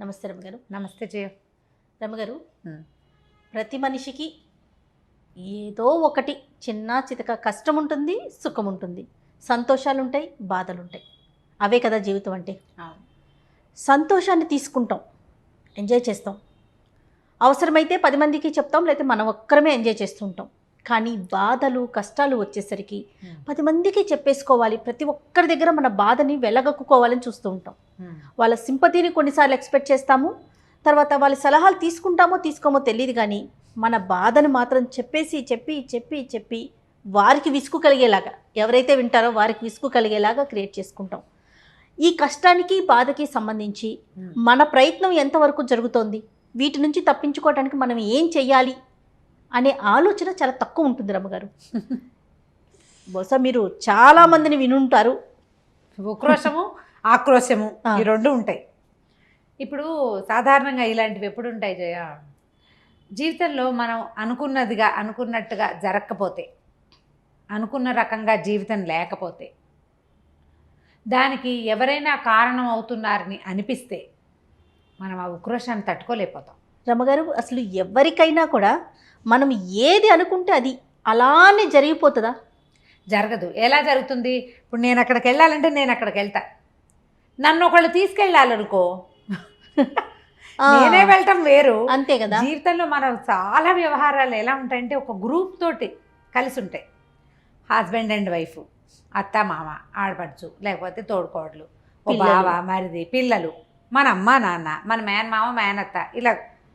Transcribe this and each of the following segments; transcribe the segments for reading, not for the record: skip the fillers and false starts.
నమస్తే రమగారు. నమస్తే జయ. రమగారు, ప్రతి మనిషికి ఏదో ఒకటి చిన్న చితక కష్టం ఉంటుంది, సుఖం ఉంటుంది, సంతోషాలు ఉంటాయి, బాధలు ఉంటాయి. అవే కదా జీవితం అంటే. సంతోషాన్ని తీసుకుంటాం, ఎంజాయ్ చేస్తాం, అవసరమైతే 10 మందికి చెప్తాం, లేకపోతే మనం ఒక్కరమే ఎంజాయ్ చేస్తూ ఉంటాం. కానీ బాధలు కష్టాలు వచ్చేసరికి 10 మందికి చెప్పేసుకోవాలి, ప్రతి ఒక్కరి దగ్గర మన బాధని వెలగక్కుకోవాలని చూస్తూ ఉంటాం. వాళ్ళ సింపతిని కొన్నిసార్లు ఎక్స్పెక్ట్ చేస్తాము, తర్వాత వాళ్ళ సలహాలు తీసుకుంటామో తీసుకోమో తెలియదు. కానీ మన బాధను మాత్రం చెప్పేసి చెప్పి చెప్పి చెప్పి వారికి విసుగు కలిగేలాగా, ఎవరైతే వింటారో వారికి విసుగు కలిగేలాగా క్రియేట్ చేసుకుంటాం. ఈ కష్టానికి బాధకి సంబంధించి మన ప్రయత్నం ఎంతవరకు జరుగుతోంది, వీటి నుంచి తప్పించుకోవడానికి మనం ఏం చెయ్యాలి అనే ఆలోచన చాలా తక్కువ ఉంటుంది రమ్మగారు. బహుశా మీరు చాలామందిని వినుంటారు. ఉక్రోషము ఆక్రోశము ఈ రెండు ఉంటాయి. ఇప్పుడు సాధారణంగా ఇలాంటివి ఎప్పుడు ఉంటాయి జయ, జీవితంలో మనం అనుకున్నట్టుగా జరగకపోతే, అనుకున్న రకంగా జీవితం లేకపోతే, దానికి ఎవరైనా కారణం అవుతున్నారని అనిపిస్తే మనం ఆ ఉక్రోషాన్ని తట్టుకోలేకపోతాం. రమ్మగారు, అసలు ఎవరికైనా కూడా మనం ఏది అనుకుంటే అది అలానే జరిగిపోతుందా? జరగదు. ఎలా జరుగుతుంది? ఇప్పుడు నేను అక్కడికి వెళ్ళాలంటే నేను అక్కడికి వెళ్తా. నన్ను ఒకళ్ళు తీసుకెళ్ళాలనుకో, నేనే వెళ్ళటం వేరు. అంతే కదా. జీవితంలో మనం చాలా వ్యవహారాలు ఎలా ఉంటాయంటే ఒక గ్రూప్ తోటి కలిసి ఉంటాయి. హస్బెండ్ అండ్ వైఫ్, అత్త మామ, ఆడపడుచు, లేకపోతే తోడుకోడలు, ఓ బావ మరిది, పిల్లలు, మన అమ్మ నాన్న, మన మేనమామ మేనత్త, ఇలా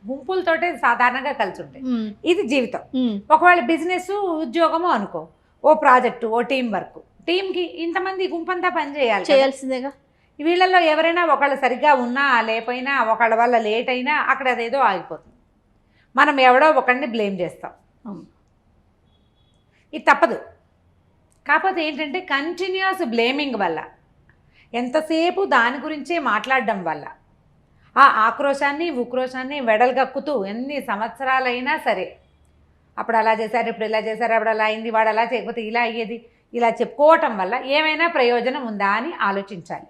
గుంపులతోటే సాధారణంగా కలిసి ఉంటాయి. ఇది జీవితం. ఒకవేళ బిజినెస్ ఉద్యోగము అనుకో, ఓ ప్రాజెక్టు, ఓ టీం వర్క్, టీంకి ఇంతమంది గుంపంతా పని చేయాల్సిందేగా. వీళ్ళల్లో ఎవరైనా ఒకళ్ళు సరిగ్గా ఉన్నా లేకపోయినా, ఒకళ్ళ వల్ల లేట్ అయినా అక్కడ అదేదో ఆగిపోతుంది. మనం ఎవడో ఒకరిని బ్లేమ్ చేస్తాం. ఇది తప్పదు. కాకపోతే ఏంటంటే కంటిన్యూస్ బ్లేమింగ్ వల్ల, ఎంతసేపు దాని గురించే మాట్లాడడం వల్ల ఆ ఆక్రోశాన్ని ఉక్రోషాన్ని వెడల్గక్కుతూ ఎన్ని సంవత్సరాలైనా సరే, అప్పుడు అలా చేశారు, ఇప్పుడు ఇలా చేశారు, అప్పుడు అలా అయింది, వాడు అలా చేయకపోతే ఇలా అయ్యేది, ఇలా చెప్పుకోవటం వల్ల ఏమైనా ప్రయోజనం ఉందా అని ఆలోచించాలి.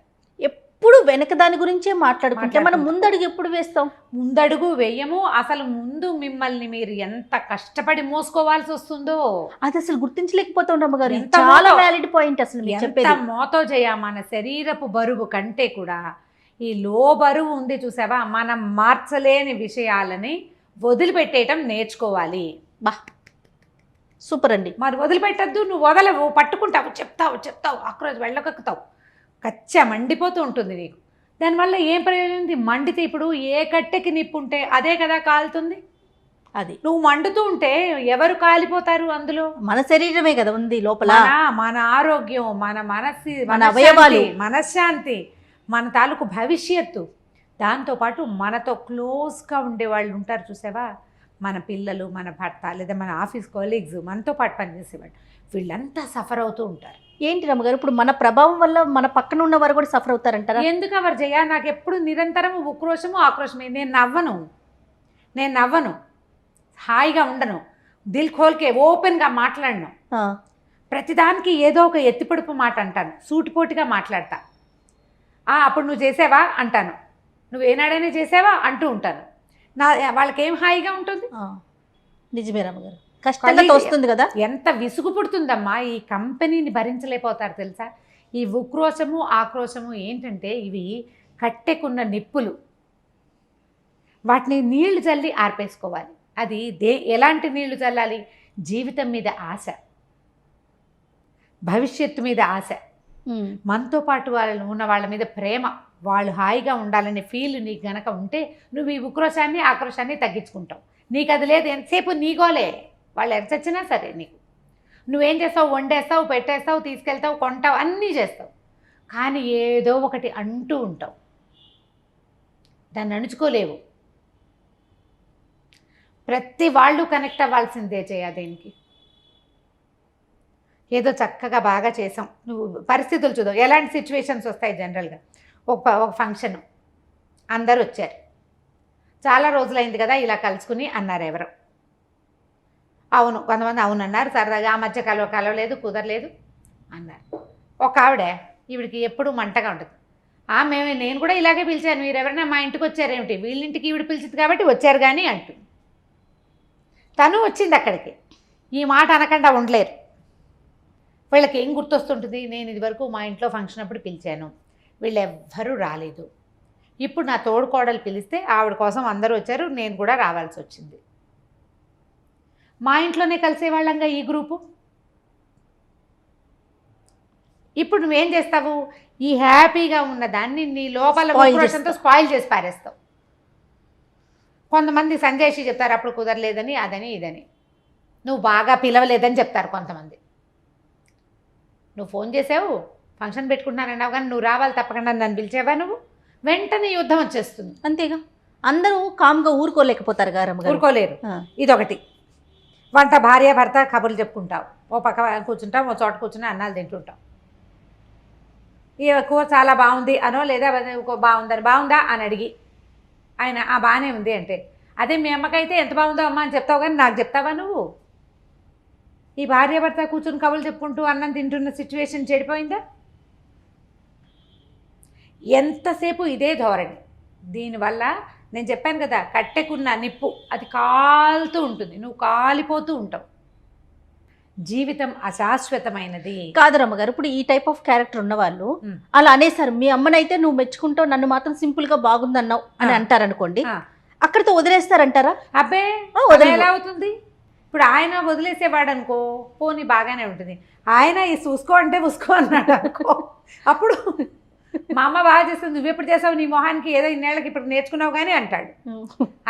ఎప్పుడు వెనక దాని గురించే మాట్లాడుకుంటే మనం ముందడుగు ఎప్పుడు వేస్తాం? ముందడుగు వేయము. అసలు ముందు మిమ్మల్ని మీరు ఎంత కష్టపడి మోసుకోవాల్సి వస్తుందో అది అసలు గుర్తించలేకపోతాం రమ్మగారు. చాలా వ్యాలిడ్ పాయింట్. అసలు ఎంత మోతో చేయ, మన శరీరపు బరువు కంటే కూడా ఈ లో బరువు ఉంది చూసావా, మనం మార్చలేని విషయాలని వదిలిపెట్టేయటం నేర్చుకోవాలి. బా, సూపర్ అండి. మరి వదిలిపెట్టద్దు, నువ్వు వదలవు, పట్టుకుంటావు, చెప్తావు ఆక్రోజ్ వెళ్ళకక్కుతావు, కచ్చ మండిపోతూ ఉంటుంది నీకు. దానివల్ల ఏం ప్రయోజనం ఉంది? మండితే ఇప్పుడు ఏ కట్టెకి నిప్పు ఉంటే అదే కదా కాలుతుంది. అది నువ్వు మండుతూ ఉంటే ఎవరు కాలిపోతారు అందులో? మన శరీరమే కదా ఉంది లోపల. మన ఆరోగ్యం, మన మనస్సు, మన అవయవాలు, మనశ్శాంతి, మన తాలూకు భవిష్యత్తు, దాంతోపాటు మనతో క్లోజ్గా ఉండేవాళ్ళు ఉంటారు చూసావా, మన పిల్లలు, మన భర్త, లేదా మన ఆఫీస్ కొలీగ్స్, మనతో పాటు పనిచేసేవాళ్ళు, వీళ్ళంతా సఫర్ అవుతూ ఉంటారు. ఏంటి రమ్మగారు, ఇప్పుడు మన ప్రభావం వల్ల మన పక్కన ఉన్న వారు కూడా సఫర్ అవుతారంటారా? ఎందుకు ఎవరు జయ? నాకు ఎప్పుడు నిరంతరం ఉక్రోషము ఆక్రోషమే. నేను నవ్వను, హాయిగా ఉండను, దిల్ ఖోల్కే ఓపెన్గా మాట్లాడను. ప్రతిదానికి ఏదో ఒక ఎత్తిపొడుపు మాట అంటాను, సూటిపోటుగా మాట్లాడతా. అప్పుడు నువ్వు చేసావా అంటాను, నువ్వు ఏనాడైనా చేసావా అంటూ ఉంటాను. వాళ్ళకేం హాయిగా ఉంటుంది? నిజమే రమ్మగారు, కష్టంగా వస్తుంది కదా. ఎంత విసుగు పుడుతుందమ్మా, ఈ కంపెనీని భరించలేకపోతారు తెలుసా. ఈ ఉక్రోషము ఆక్రోశము ఏంటంటే ఇవి కట్టెకున్న నిప్పులు, వాటిని నీళ్లు చల్లి ఆర్పేసుకోవాలి. అది ఎలాంటి నీళ్లు చల్లాలి? జీవితం మీద ఆశ, భవిష్యత్తు మీద ఆశ, మనతో పాటు వాళ్ళు ఉన్న వాళ్ళ మీద ప్రేమ, వాళ్ళు హాయిగా ఉండాలనే ఫీల్ నీకు గనక ఉంటే నువ్వు ఈ ఉక్రోషాన్ని ఆక్రోశాన్ని తగ్గించుకుంటావు. నీకు అది లేదు, ఎంతసేపు నీగోలే, వాళ్ళు ఎంత చచ్చినా సరే నీకు. నువ్వేం చేస్తావు? వండేస్తావు, పెట్టేస్తావు, తీసుకెళ్తావు, కొంటావు, అన్నీ చేస్తావు, కానీ ఏదో ఒకటి అంటూ ఉంటావు, దాన్ని అణుచుకోలేవు. ప్రతి వాళ్ళు కనెక్ట్ అవ్వాల్సిందే దేనికి. ఏదో చక్కగా బాగా చేసాం, నువ్వు పరిస్థితులు చూద్దాం, ఎలాంటి సిచ్యువేషన్స్ వస్తాయి జనరల్గా. ఒక ఫంక్షన్, అందరూ వచ్చారు, చాలా రోజులైంది కదా ఇలా కలుసుకుని అన్నారు ఎవరు. అవును, కొంతమంది అవును అన్నారు, సరదాగా ఆ మధ్య కలవలేదు, కుదరలేదు అన్నారు. ఒక ఆవిడ, ఈవిడికి ఎప్పుడూ మంటగా ఉంటుంది, నేను కూడా ఇలాగే పిలిచాను, మీరు ఎవరైనా మా ఇంటికి వచ్చారేమిటి, వీళ్ళింటికి ఈవిడ పిలిచింది కాబట్టి వచ్చారు కానీ అంటుంది. తను వచ్చింది అక్కడికి, ఈ మాట అనకుండా ఉండలేరు. వీళ్ళకి ఏం గుర్తొస్తుంటుంది, నేను ఇదివరకు మా ఇంట్లో ఫంక్షన్ అప్పుడు పిలిచాను, వీళ్ళు ఎవ్వరూ రాలేదు, ఇప్పుడు నా తోడుకోడలు పిలిస్తే ఆవిడ కోసం అందరూ వచ్చారు, నేను కూడా రావాల్సి వచ్చింది. మా ఇంట్లోనే కలిసేవాళ్ళంగా ఈ గ్రూపు. ఇప్పుడు నువ్వేం చేస్తావు, ఈ హ్యాపీగా ఉన్న దాన్ని నీ లోపల ఉక్రోషంతో స్పాయిల్ చేసి పారేస్తావు. కొంతమంది సంజయ్ చెప్తారు అప్పుడు కుదరలేదని, అదని ఇదని. నువ్వు బాగా పిలవలేదని చెప్తారు కొంతమంది. నువ్వు ఫోన్ చేసావు, ఫంక్షన్ పెట్టుకుంటున్నానన్నావు, కానీ నువ్వు రావాలి తప్పకుండా, నన్ను పిలిచేవా, నువ్వు వెంటనే యుద్ధం వచ్చేస్తుంది. అంతేగా, అందరూ కామ్గా ఊరుకోలేకపోతారు గారమ్మ, ఊరుకోలేరు. ఇదొకటి. వంట భార్య భర్త కబుర్లు చెప్పుకుంటావు, ఓ పక్క కూర్చుంటాం, ఓ చోట కూర్చుని అన్నాలు తింటుంటాం. ఈ కూర చాలా బాగుంది అనో, లేదా బాగుందని, బాగుందా అని అడిగి ఆయన బాగానే ఉంది అంటే, అదే మీ అమ్మకైతే ఎంత బాగుందో అమ్మ అని చెప్తావు, కానీ నాకు చెప్తావా నువ్వు? ఈ భార్య భర్త కూర్చుని కబుర్లు చెప్పుకుంటూ అన్నం తింటున్న సిచ్యువేషన్ చెడిపోయిందా? ఎంతసేపు ఇదే ధోరణి. దీనివల్ల నేను చెప్పాను కదా, కట్టెకున్న నిప్పు అది కాలుతూ ఉంటుంది, నువ్వు కాలిపోతూ ఉంటావు. జీవితం అశాశ్వతమైనది కాదు రమ్మగారు. ఇప్పుడు ఈ టైప్ ఆఫ్ క్యారెక్టర్ ఉన్న వాళ్ళు అలా అనేసారు, మీ అమ్మనైతే నువ్వు మెచ్చుకుంటావు, నన్ను మాత్రం సింపుల్ గా బాగుందన్నావు అని అంటారనుకోండి, అక్కడితో వదిలేస్తారంటారా? అబ్బే ఎలా అవుతుంది? ఇప్పుడు ఆయన వదిలేసేవాడు అనుకో, పోనీ బాగానే ఉంటుంది. ఆయన ఈ చూసుకో అంటే ఉసుకో అన్నాడు అనుకో, అప్పుడు మా అమ్మ బాగా చేస్తుంది, నువ్వెప్పుడు చేసావు, నీ మొహానికి ఏదో ఇన్నేళ్ళకి ఇప్పుడు నేర్చుకున్నావు కానీ అంటాడు.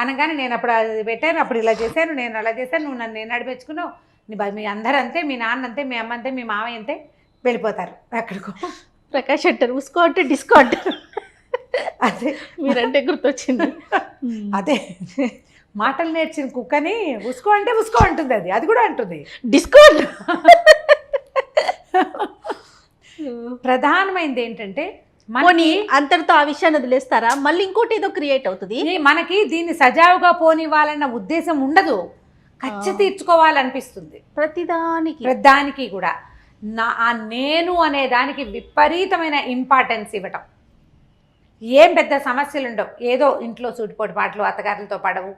అనగానే నేను అప్పుడు అది పెట్టాను, అప్పుడు ఇలా చేశాను, నేను అలా చేశాను, నువ్వు నన్ను నేను నడిపించుకున్నావు, మీ అందరూ అంతే, మీ నాన్న అంతే, మీ అమ్మ అంతే, మీ మామయ్య అంతే, వెళ్ళిపోతారు ఎక్కడికో. ప్రకాష్ అంటారు ఉసుకో అంటే డిస్కో అంటారు. అదే మీరంటే గుర్తొచ్చింది. అదే మాటలు నేర్చిన కుక్కని ఉసుకో అంటే ఉసుకో అంటుంది, అది కూడా అంటుంది డిస్కో. ప్రధానమైనది ఏంటంటే పోనీ అంతటితో ఆ విషయాన్ని వదిలేస్తారా, మళ్ళీ ఇంకోటి ఏదో క్రియేట్ అవుతుంది. మనకి దీన్ని సజావుగా పోనివ్వాలన్న ఉద్దేశం ఉండదు, ఖర్చు తీర్చుకోవాలనిపిస్తుంది ప్రతిదానికి కూడా. నేను అనే దానికి విపరీతమైన ఇంపార్టెన్స్ ఇవ్వటం. ఏం పెద్ద సమస్యలు ఉండవు, ఏదో ఇంట్లో సూటిపోటి పాటలు, అత్తగారులతో పడవు,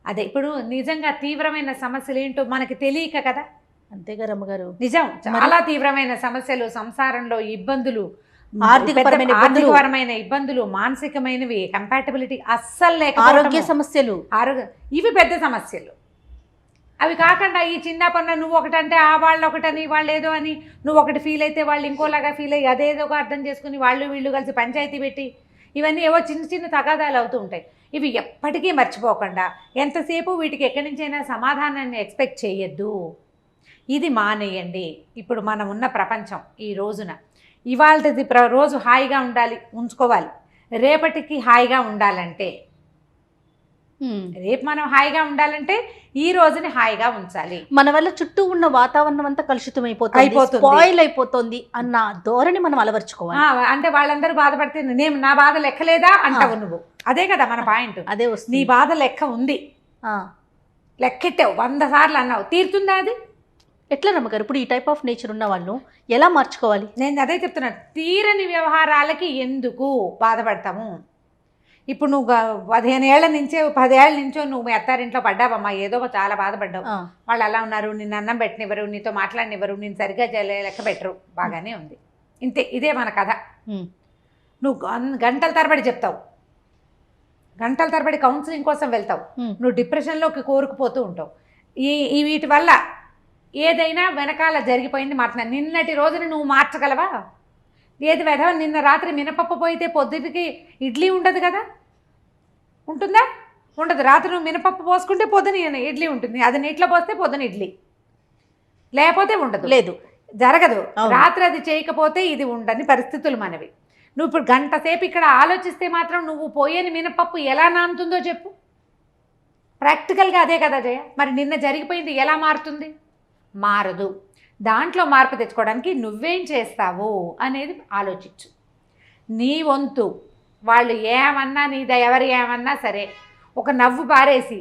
అదే. ఇప్పుడు నిజంగా తీవ్రమైన సమస్యలు ఏంటో మనకి తెలియక కదా. అంతేగా రమ్మగారు, నిజం. చాలా తీవ్రమైన సమస్యలు, సంసారంలో ఇబ్బందులు, ఆర్థికపరమైన ఇబ్బందులు, మానసికమైనవి, కంపాటబిలిటీ అస్సలు లేక, ఆరోగ్య సమస్యలు, ఇవి పెద్ద సమస్యలు. అవి కాకుండా ఈ చిన్న పనులు, నువ్వు ఒకటంటే వాళ్ళు ఒకటని, వాళ్ళు ఏదో అని, నువ్వు ఒకటి ఫీల్ అయితే వాళ్ళు ఇంకోలాగా ఫీల్ అయ్యి అదేదోగా అర్థం చేసుకుని వాళ్ళు వీళ్ళు కలిసి పంచాయతీ పెట్టి, ఇవన్నీ ఏవో చిన్న చిన్న తగాదాలు అవుతూ ఉంటాయి. ఇవి ఎప్పటికీ మర్చిపోకుండా ఎంతసేపు వీటికి ఎక్కడి నుంచైనా సమాధానాన్ని ఎక్స్పెక్ట్ చేయొద్దు, ఇది మానేయండి. ఇప్పుడు మనం ఉన్న ప్రపంచం ఈ రోజున, ఇవాళది రోజు హాయిగా ఉంచుకోవాలి, రేపటికి హాయిగా ఉండాలంటే, రేపు మనం హాయిగా ఉండాలంటే ఈ రోజుని హాయిగా ఉంచాలి. మన వల్ల చుట్టూ ఉన్న వాతావరణం అంతా కలుషితం అయిపోతుంది అన్న ధోరణి మనం అలవర్చుకోవాలి. అంటే వాళ్ళందరూ బాధపడితే నేను నా బాధ లెక్కలేదా అంటావు నువ్వు, అదే కదా మన పాయింట్. అదే వస్తుంది, నీ బాధ లెక్క ఉంది, లెక్కెట్టావు 100 సార్లు అన్నావు, తీరుతుందా అది? ఎట్లా రమ్మగారు ఇప్పుడు ఈ టైప్ ఆఫ్ నేచర్ ఉన్న వాళ్ళు ఎలా మార్చుకోవాలి? నేను అదే చెప్తున్నా, తీరని వ్యవహారాలకి ఎందుకు బాధపడతాము? ఇప్పుడు నువ్వు 15 ఏళ్ల నుంచే 10 ఏళ్ల నుంచో నువ్వు మీ అత్తారింట్లో పడ్డావమ్మా, ఏదో చాలా బాధపడ్డావు, వాళ్ళు అలా ఉన్నారు, నిన్ను అన్నం పెట్టనివ్వరు, నీతో మాట్లాడనివ్వరు, నేను సరిగ్గా లెక్క పెట్టరు, బాగానే ఉంది, ఇంతే. ఇదే మన కథ. నువ్వు గంటల తరబడి చెప్తావు, గంటల తరబడి కౌన్సిలింగ్ కోసం వెళ్తావు, నువ్వు డిప్రెషన్లోకి కోరుకుపోతూ ఉంటావు. ఈ వీటి వల్ల ఏదైనా వెనకాల జరిగిపోయింది మాట్లాడు. నిన్నటి రోజుని నువ్వు మార్చగలవా? ఏది వెధవ, నిన్న రాత్రి మినపప్పు పోయితే పొద్దుటికి ఇడ్లీ ఉండదు కదా, ఉంటుందా? ఉండదు. రాత్రి నువ్వు మినపప్పు పోసుకుంటే పొద్దున ఇడ్లీ ఉంటుంది, అది నీటిలో పోస్తే పొద్దున ఇడ్లీ, లేకపోతే ఉండదు, లేదు, జరగదు. రాత్రి అది చేయకపోతే ఇది ఉండని పరిస్థితులు మనవి. నువ్వు ఇప్పుడు గంట సేపు ఇక్కడ ఆలోచిస్తే మాత్రం నువ్వు పోయేని మినపప్పు ఎలా నానుతుందో చెప్పు. ప్రాక్టికల్గా అదే కదా జయ. మరి నిన్న జరిగిపోయింది ఎలా మారుతుంది? మారదు. దాంట్లో మార్పు తెచ్చుకోవడానికి నువ్వేం చేస్తావు అనేది ఆలోచించు. నీ వంతు వాళ్ళు ఏమన్నా, ఎవరు ఏమన్నా సరే, ఒక నవ్వు పారేసి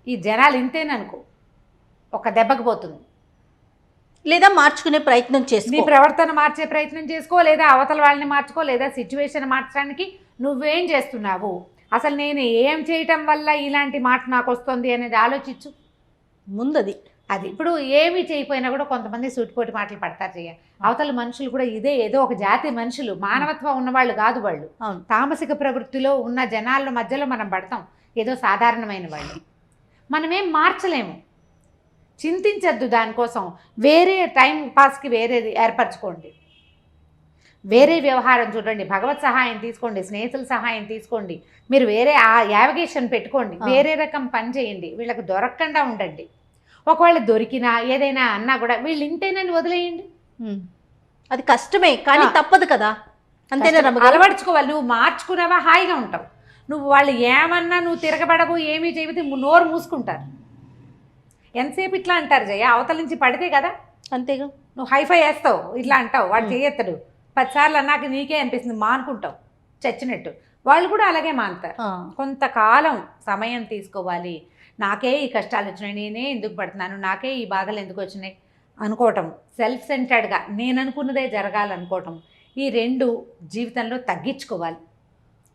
ఈ జనాలు ఇంతేననుకో, ఒక దెబ్బకి పోతుంది. లేదా మార్చుకునే ప్రయత్నం నీ చేసుకో. ప్రవర్తన మార్చే ప్రయత్నం చేసుకో, లేదా అవతల వాళ్ళని మార్చుకో, లేదా సిచ్యువేషన్ మార్చడానికి నువ్వేం చేస్తున్నావు, అసలు నేను ఏం చేయటం వల్ల ఇలాంటి మాట నాకు వస్తుంది అనేది ఆలోచించు. ముందది అది ఇప్పుడు ఏమీ చేయకపోయినా కూడా కొంతమంది సూటిపోటి మాటలు పడతారు చెయ్య. అవతల మనుషులు కూడా ఏదో ఒక జాతి మనుషులు, మానవత్వం ఉన్నవాళ్ళు కాదు వాళ్ళు. అవును. తామసిక ప్రవృత్తిలో ఉన్న జనాల మధ్యలో మనం పడతాం, ఏదో సాధారణమైన వాళ్ళు. మనమేం మార్చలేము, చింతించద్దు దానికోసం. వేరే టైం పాస్కి వేరేది ఏర్పరచుకోండి, వేరే వ్యవహారం చూడండి, భగవత్ సహాయం తీసుకోండి, స్నేహితుల సహాయం తీసుకోండి, మీరు వేరే ఆ యావిగేషన్ పెట్టుకోండి, వేరే రకం పని చేయండి, వీళ్ళకి దొరకకుండా ఉండండి. ఒకవేళ దొరికినా ఏదైనా అన్నా కూడా వీళ్ళు ఇంతేనని వదిలేయండి. అది కష్టమే కానీ తప్పదు కదా, అంతేనా రమ్మ గారు? అలవర్చుకోవాలి. నువ్వు మార్చుకున్నావా హాయిగా ఉంటావు. నువ్వు వాళ్ళు ఏమన్నా నువ్వు తిరగబడవు, ఏమీ చేయబోతే నోరు మూసుకుంటారు. ఎంతసేపు ఇట్లా అంటారు జయ, అవతల నుంచి పడితే కదా. అంతేగా, నువ్వు హైఫై వేస్తావు, ఇట్లా అంటావు, వాడు చేయెత్తడు 10 సార్లు అన్నాక నీకే అనిపిస్తుంది, మానుకుంటావు చచ్చినట్టు. వాళ్ళు కూడా అలాగే మానుతారు. కొంతకాలం సమయం తీసుకోవాలి. నాకే ఈ కష్టాలు వచ్చినాయి, నేనే ఎందుకు పడుతున్నాను, నాకే ఈ బాధలు ఎందుకు వచ్చినాయి అనుకోవటం, సెల్ఫ్ సెంటర్డ్గా నేను అనుకున్నదే జరగాలనుకోవటం, ఈ 2 జీవితంలో తగ్గించుకోవాలి.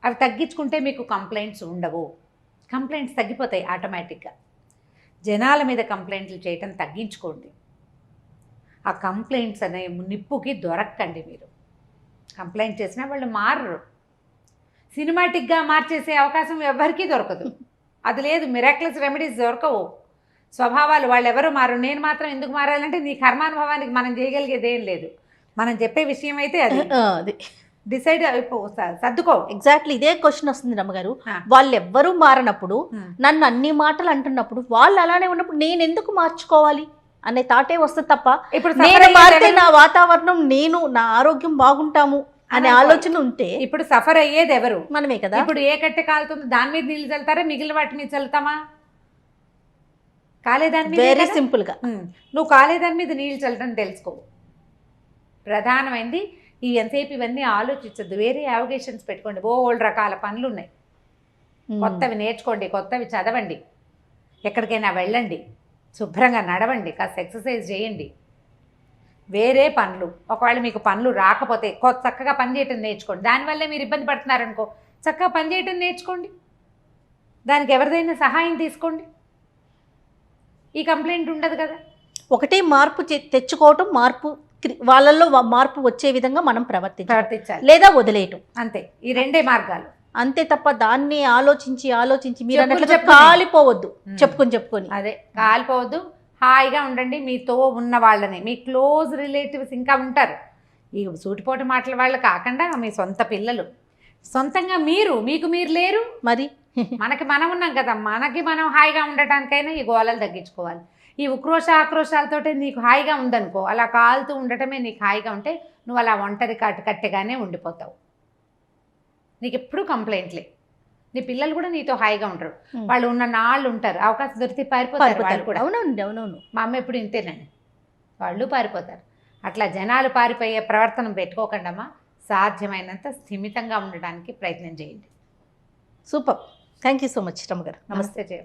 అవి తగ్గించుకుంటే మీకు కంప్లైంట్స్ ఉండవు. కంప్లైంట్స్ తగ్గిపోతాయి ఆటోమేటిక్గా. జనాల మీద కంప్లైంట్లు చేయటం తగ్గించుకోండి. ఆ కంప్లైంట్స్ అనే నిప్పుకి దొరక్కండి. మీరు కంప్లైంట్ చేసినా వాళ్ళు మారరు. సినిమాటిక్గా మార్చేసే అవకాశం ఎవరికీ దొరకదు. అది లేదు, మిరాక్లస్ రెమెడీస్ దొరకవు. స్వభావాలు వాళ్ళు ఎవరు మారు. నేను మాత్రం ఎందుకు మారాలంటే నీ కర్మానుభవానికి మనం చేయగలిగేది ఏం లేదు. మనం చెప్పే విషయం అయితే అది డిసైడ్ అయిపో, సర్దుకో. ఎగ్జాక్ట్లీ ఇదే క్వశ్చన్ వస్తుంది రమ్మగారు. వాళ్ళు ఎవ్వరూ మారనప్పుడు, నన్ను అన్ని మాటలు అంటున్నప్పుడు, వాళ్ళు అలానే ఉన్నప్పుడు నేను ఎందుకు మార్చుకోవాలి అనే తాటే వస్తుంది తప్ప, ఇప్పుడు నేను మారితే నా వాతావరణం, నేను నా ఆరోగ్యం బాగుంటాము అనే ఆలోచన ఉంటే, ఇప్పుడు సఫర్ అయ్యేది ఎవరు? మనమే కదా. ఇప్పుడు ఏ కట్టె కాలుతుంది దాని మీద నీళ్ళు చల్లుతారా, మిగిలిన వాటి మీద చల్లుతామా? కాలేదాని మీద. వెరీ సింపుల్ గా నువ్వు కాలేదాని మీద నీళ్ళు చల్లడం తెలుసుకో. ప్రధానమైంది ఈ ఎంతసేపు ఇవన్నీ ఆలోచించద్దు. వేరే యావిగేషన్స్ పెట్టుకోండి. ఓల్డ్ రకాల పనులు ఉన్నాయి, కొత్తవి నేర్చుకోండి, కొత్తవి చదవండి, ఎక్కడికైనా వెళ్ళండి, శుభ్రంగా నడవండి, కాస్త ఎక్సర్సైజ్ చేయండి. వేరే పనులు, ఒకవేళ మీకు పనులు రాకపోతే చక్కగా పని చేయటం నేర్చుకోండి. దానివల్లే మీరు ఇబ్బంది పడుతున్నారనుకో, చక్కగా పని చేయటం నేర్చుకోండి, దానికి ఎవరిదైనా సహాయం తీసుకోండి. ఈ కంప్లైంట్ ఉండదు కదా. ఒకటే మార్పు తెచ్చుకోవటం, మార్పు వాళ్ళల్లో మార్పు వచ్చే విధంగా మనం ప్రవర్తించాలి, లేదా వదిలేయటం. అంతే, ఈ 2 మార్గాలు. అంతే తప్ప దాన్ని ఆలోచించి మీరు అన్నట్లుగా కాలిపోవద్దు. చెప్పుకొని అదే కాలిపోవద్దు. హాయిగా ఉండండి. మీతో ఉన్న వాళ్ళని, మీ క్లోజ్ రిలేటివ్స్ ఇంకా ఉంటారు. ఈ సూటిపోటు మాటల వాళ్ళు కాకుండా మీ సొంత పిల్లలు, సొంతంగా మీకు మీరు లేరు మరి. మనకి మనం ఉన్నాం కదా, మనకి మనం హాయిగా ఉండటానికైనా ఈ గోళాలు తగ్గించుకోవాలి. ఈ ఆక్రోశాలతోటే నీకు హాయిగా ఉందనుకో, అలా కాలుతూ ఉండటమే నీకు హాయిగా ఉంటే నువ్వు అలా ఒంటరి కట్టెగానే ఉండిపోతావు. నీకు ఎప్పుడు కంప్లైంట్లే. నీ పిల్లలు కూడా నీతో హాయిగా ఉంటారు. వాళ్ళు ఉన్న నాళ్ళు ఉంటారు, అవకాశం దొరికితే పారిపోతారు వాళ్ళు కూడా. అవునవును, మా అమ్మ ఎప్పుడు ఇంతేనండి, వాళ్ళు పారిపోతారు. అట్లా జనాలు పారిపోయే ప్రవర్తన పెట్టుకోకండమ్మా. సాధ్యమైనంత స్థిమితంగా ఉండడానికి ప్రయత్నం చేయండి. Super. Thank you so much రమ్మ గారు. నమస్తే జయ.